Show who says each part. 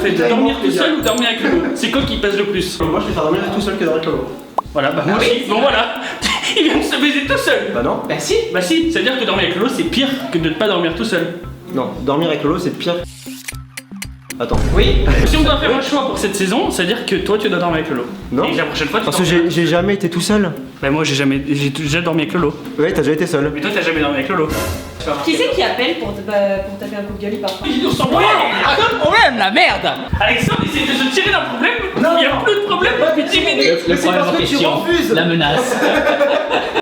Speaker 1: fait de dormir tout seul ou dormir avec Lolo? C'est quoi qui pèse le plus?
Speaker 2: Moi je préfère dormir tout seul que dormir avec Lolo.
Speaker 1: Voilà, bah moi aussi. Bon voilà, il vient de se baiser tout seul.
Speaker 2: Bah non.
Speaker 1: Bah si, ça veut dire que dormir avec Lolo c'est pire que de ne pas dormir tout seul.
Speaker 2: Non, dormir avec Lolo c'est pire. Attends.
Speaker 1: Oui. Si on doit faire un choix pour cette saison, ça veut dire que toi tu dois dormir avec Lolo.
Speaker 2: Non.
Speaker 1: Et la prochaine fois tu
Speaker 2: Parce que
Speaker 1: dormiras.
Speaker 2: j'ai jamais été tout seul.
Speaker 1: Bah moi j'ai déjà dormi avec Lolo.
Speaker 2: Ouais, t'as déjà été seul.
Speaker 1: Mais toi t'as jamais dormi avec Lolo.
Speaker 3: Qui c'est qui appelle pour taper un coup de gueule parfois?
Speaker 1: On s'en va.
Speaker 4: Pas de problème, la merde.
Speaker 1: Alexandre essaie de se tirer d'un problème. Il n'y a plus de problème depuis 10 minutes.
Speaker 4: Le problème en question, la menace.